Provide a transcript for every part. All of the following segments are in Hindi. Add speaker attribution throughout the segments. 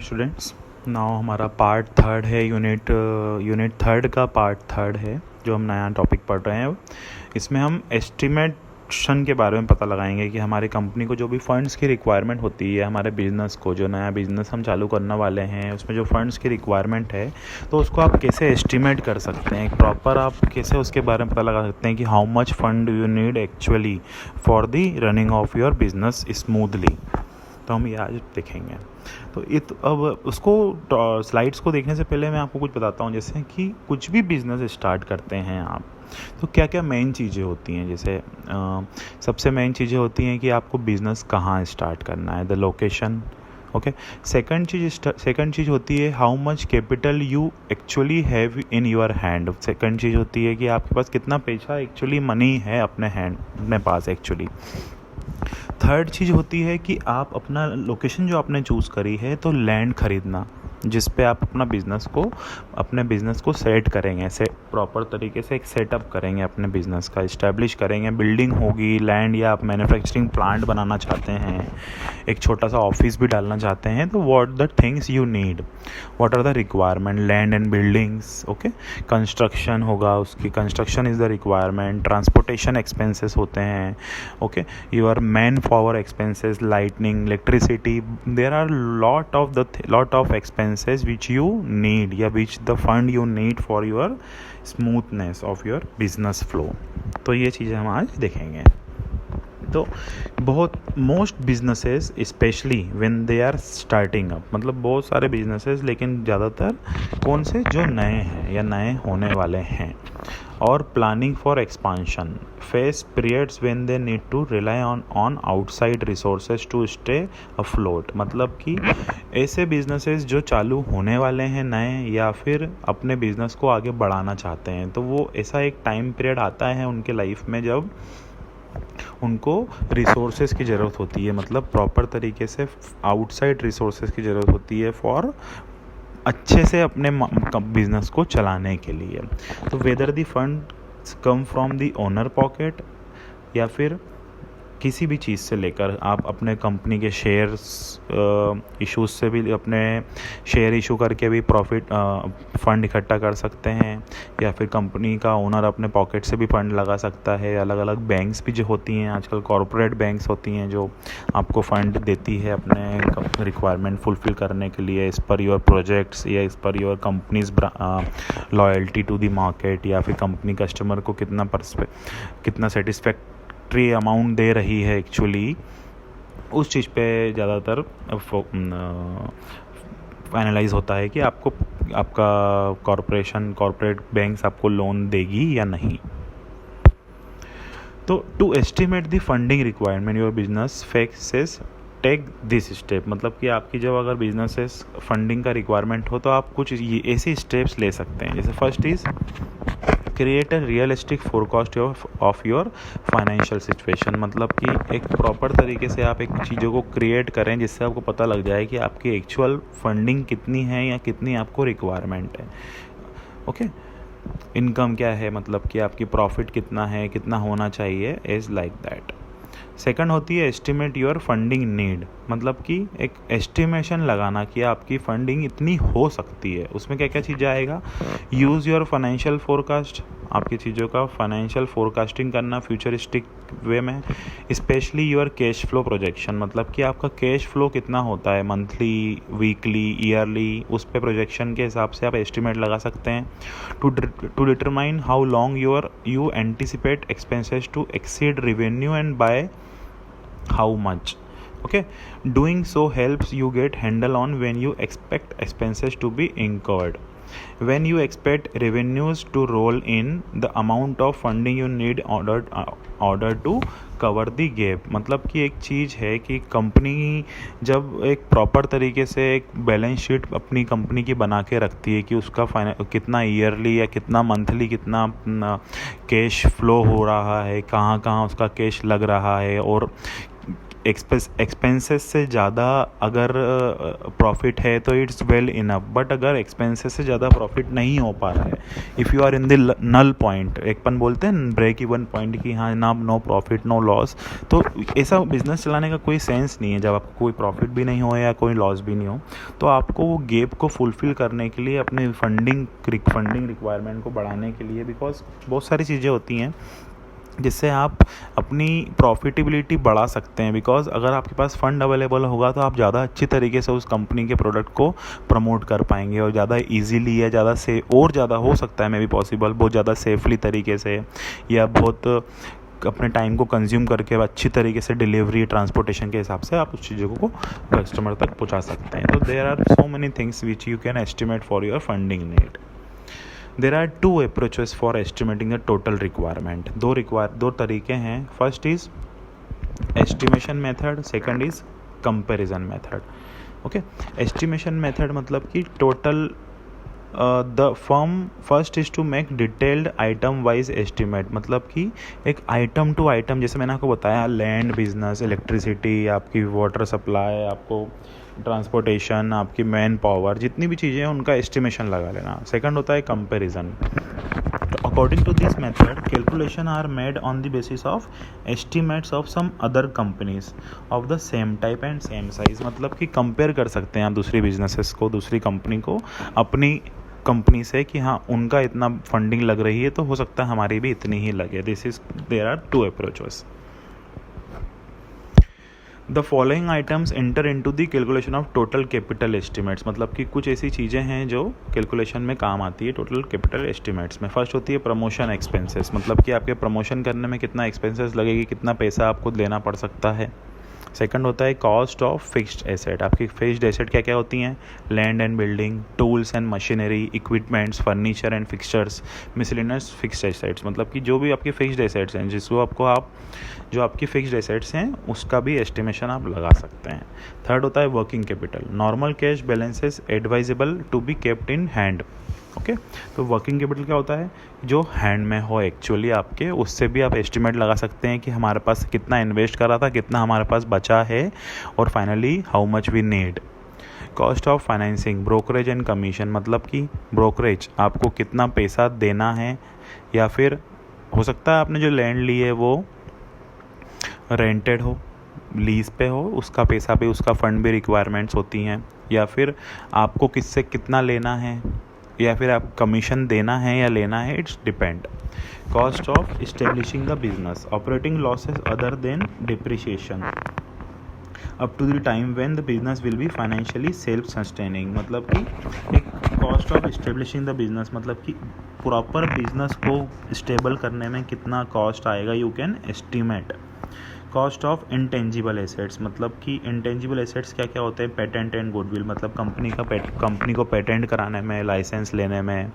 Speaker 1: स्टूडेंट्स, नाउ हमारा पार्ट थर्ड है। यूनिट थर्ड का पार्ट थर्ड है जो हम नया टॉपिक पढ़ रहे हैं। इसमें हम एस्टिमेशन के बारे में पता लगाएंगे कि हमारी कंपनी को जो भी फंड्स की रिक्वायरमेंट होती है, हमारे बिज़नेस को, जो नया बिज़नेस हम चालू करने वाले हैं उसमें जो फंड्स की रिक्वायरमेंट है तो उसको आप कैसे एस्टिमेट कर सकते हैं। एक प्रॉपर आप कैसे उसके बारे में पता लगा सकते हैं कि how much fund you need actually for the running of your business smoothly. तो हम ये आज देखेंगे। तो अब उसको स्लाइड्स को देखने से पहले मैं आपको कुछ बताता हूँ। जैसे कि कुछ भी बिज़नेस स्टार्ट करते हैं आप, तो क्या क्या मेन चीज़ें होती हैं। जैसे सबसे मेन चीज़ें होती हैं कि आपको बिज़नेस कहाँ स्टार्ट करना है, द लोकेशन। ओके। सेकंड चीज़ होती है how much capital you actually have in your hand. Second चीज़ होती है कि आपके पास कितना पैसा एक्चुअली मनी है अपने पास एक्चुअली। थर्ड चीज़ होती है कि आप अपना लोकेशन जो आपने चूज़ करी है तो लैंड खरीदना जिस पे आप अपने बिज़नेस को सेट करेंगे, प्रॉपर तरीके से एक सेटअप करेंगे, अपने बिज़नेस का इस्टेब्लिश करेंगे। बिल्डिंग होगी, लैंड, या आप मैन्युफैक्चरिंग प्लांट बनाना चाहते हैं, एक छोटा सा ऑफिस भी डालना चाहते हैं, तो what the things you need, what are the requirement, land and buildings. Okay. Construction होगा, उसकी construction is the requirement. Transportation expenses होते हैं। Okay. Your man power expenses, lightning, electricity, there are lot of expenses which you need या which the fund you need for your smoothness of your business flow। तो ये चीज़ें हम आज देखेंगे। तो बहुत most businesses specially when they are starting up, मतलब बहुत सारे बिजनेसेस, लेकिन ज़्यादातर कौन से जो नए हैं या नए होने वाले हैं, और planning for expansion phase periods when they need to rely on outside resources to stay afloat. मतलब कि ऐसे बिजनेसेस जो चालू होने वाले हैं नए, या फिर अपने बिजनेस को आगे बढ़ाना चाहते हैं, तो वो ऐसा एक टाइम पीरियड आता है उनके लाइफ में जब उनको रिसोर्सेज की ज़रूरत होती है, मतलब प्रॉपर तरीके से आउटसाइड रिसोर्सेज की ज़रूरत होती है फॉर अच्छे से अपने बिजनेस को चलाने के लिए। तो weather the fund come from the owner pocket, या फिर किसी भी चीज़ से लेकर आप अपने कंपनी के शेयर्स इश्यूज से भी, अपने शेयर इशू करके भी प्रॉफिट फंड इकट्ठा कर सकते हैं, या फिर कंपनी का ओनर अपने पॉकेट से भी फंड लगा सकता है। अलग अलग बैंक्स भी जो होती हैं आजकल, कॉरपोरेट बैंक्स होती हैं जो आपको फंड देती है अपने रिक्वायरमेंट फुलफ़िल करने के लिए, इस पर योर प्रोजेक्ट्स या इस पर your company's loyalty to the market, या फिर कंपनी कस्टमर को कितना सेटिस्फैक्ट्री अमाउंट दे रही है एक्चुअली, उस चीज़ पे ज़्यादातर फाइनलाइज होता है कि आपका कॉरपोरेट बैंक्स आपको लोन देगी या नहीं। तो to estimate the funding requirement your business faces take this step. मतलब कि आपकी जब अगर बिजनेसेस फंडिंग का रिक्वायरमेंट हो तो आप कुछ ऐसी स्टेप्स ले सकते हैं। जैसे first is create a realistic forecast of your financial situation. मतलब कि एक प्रॉपर तरीके से आप एक चीज़ों को क्रिएट करें जिससे आपको पता लग जाए कि आपकी एक्चुअल फंडिंग कितनी है या कितनी आपको रिक्वायरमेंट है। ओके। इनकम क्या है, मतलब कि आपकी प्रॉफिट कितना है, कितना होना चाहिए, इज़ लाइक दैट। सेकंड होती है एस्टिमेट योर फंडिंग नीड। मतलब कि एक एस्टिमेशन लगाना कि आपकी फंडिंग इतनी हो सकती है। उसमें क्या क्या चीज़ें आएगा, यूज़ योर फाइनेंशियल फोरकास्ट, आपकी चीज़ों का फाइनेंशियल फोरकास्टिंग करना फ्यूचरिस्टिक वे में, specially your cash flow projection. मतलब कि आपका कैश फ्लो कितना होता है, मंथली, वीकली, ईयरली, उस पे प्रोजेक्शन के हिसाब से आप एस्टिमेट लगा सकते हैं। To determine how long you anticipate expenses to exceed revenue and by how much। okay, doing so helps you get handle on when you expect expenses to be incurred, when you expect revenues to roll in, the amount of funding you need order to cover the gap। मतलब कि एक चीज़ है कि कंपनी जब एक प्रॉपर तरीके से एक बैलेंस शीट अपनी कंपनी की बना के रखती है कि उसका कितना ईयरली या कितना मंथली कितना कैश फ्लो हो रहा है, कहाँ कहाँ उसका कैश लग रहा है, और एक्सपेंसेस से ज़्यादा अगर प्रॉफिट है तो इट्स वेल इनफ, बट अगर एक्सपेंसेस से ज़्यादा प्रॉफिट नहीं हो पा रहा है, if you are in the null point, एक पन बोलते हैं ब्रेक इवन पॉइंट की, हाँ ना, नो प्रॉफिट नो लॉस, तो ऐसा बिजनेस चलाने का कोई सेंस नहीं है। जब आपको कोई प्रॉफिट भी नहीं हो या कोई लॉस भी नहीं हो, तो आपको वो गैप को फुलफ़िल करने के लिए अपने फंडिंग रिक्वायरमेंट को बढ़ाने के लिए, बिकॉज बहुत सारी चीज़ें होती हैं जिससे आप अपनी प्रॉफिटेबिलिटी बढ़ा सकते हैं। बिकॉज अगर आपके पास फ़ंड अवेलेबल होगा तो आप ज़्यादा अच्छी तरीके से उस कंपनी के प्रोडक्ट को प्रमोट कर पाएंगे, और ज़्यादा इजीली या ज़्यादा से और ज़्यादा हो सकता है मे बी पॉसिबल, बहुत ज़्यादा सेफली तरीके से, या बहुत अपने टाइम को कंज्यूम करके अच्छी तरीके से डिलीवरी ट्रांसपोर्टेशन के हिसाब से आप उस चीज़ों को कस्टमर तक पहुँचा सकते हैं। तो there are so many things which you can estimate for your funding need. There are two approaches for estimating the total requirement. दो तरीके हैं. First is estimation method, second is comparison method. Okay, estimation method मतलब कि total the firm first is to make detailed item wise estimate, मतलब कि एक item to item, जैसे मैंने आपको बताया लैंड बिजनेस, इलेक्ट्रिसिटी, आपकी वाटर सप्लाई, आपको ट्रांसपोर्टेशन, आपकी मैन पावर, जितनी भी चीज़ें हैं उनका एस्टिमेशन लगा लेना. सेकंड होता है comparison. According to this method calculation are made on the basis of estimates of some other companies of the same type and same size, मतलब कि कंपेयर कर सकते हैं आप दूसरी बिजनेसेस को, दूसरी कंपनी को अपनी कंपनी से, कि हाँ उनका इतना फंडिंग लग रही है तो हो सकता है हमारी भी इतनी ही लगे. There are two approaches. The following items enter into the calculation of total capital estimates, मतलब कि कुछ ऐसी चीज़ें हैं जो कैलकुलेशन में काम आती है टोटल कैपिटल एस्टिमेट्स में. फर्स्ट होती है प्रमोशन एक्सपेंसेस, मतलब कि आपके प्रमोशन करने में कितना एक्सपेंसेस लगेगी, कितना पैसा आपको देना पड़ सकता है. सेकंड होता है कॉस्ट ऑफ फिक्स्ड एसेट. आपकी फिक्स्ड एसेट क्या क्या होती हैं? Land and building, tools and machinery, equipments, furniture and fixtures, miscellaneous fixed assets, मतलब कि जो भी आपकी फिक्स्ड एसेट्स हैं, जिसको आप जो आपकी फिक्स्ड एसेट्स हैं उसका भी एस्टिमेशन आप लगा सकते हैं. थर्ड होता है working capital. Normal cash balances advisable to be kept in hand. Okay, तो वर्किंग कैपिटल क्या होता है? जो हैंड में हो एक्चुअली आपके, उससे भी आप एस्टिमेट लगा सकते हैं कि हमारे पास कितना इन्वेस्ट करा था, कितना हमारे पास बचा है, और finally how much we need. Cost of financing, brokerage and commission, मतलब कि ब्रोकरेज आपको कितना पैसा देना है, या फिर हो सकता है आपने जो लैंड ली है वो रेंटेड हो, लीज पे हो, उसका पैसा भी, उसका फंड भी रिक्वायरमेंट्स होती हैं, या फिर आपको किससे कितना लेना है, या फिर आप कमीशन देना है या लेना है, it's depend. Cost of establishing the business, operating losses other than depreciation up to the time when the business will be financially self sustaining, मतलब कि एक cost of establishing the business, मतलब कि प्रॉपर बिजनेस को स्टेबल करने में कितना कॉस्ट आएगा, you can estimate. Cost of intangible assets, मतलब कि इंटेंजिबल एसेट्स क्या क्या होते हैं? पेटेंट एंड गुडविल, मतलब कंपनी को पेटेंट कराने में, लाइसेंस लेने में,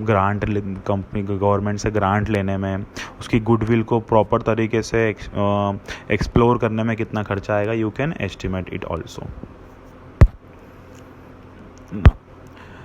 Speaker 1: ग्रांट कंपनी को गवर्नमेंट से ग्रांट लेने में, उसकी गुडविल को प्रॉपर तरीके से एक्सप्लोर करने में कितना खर्चा आएगा, you can estimate it also.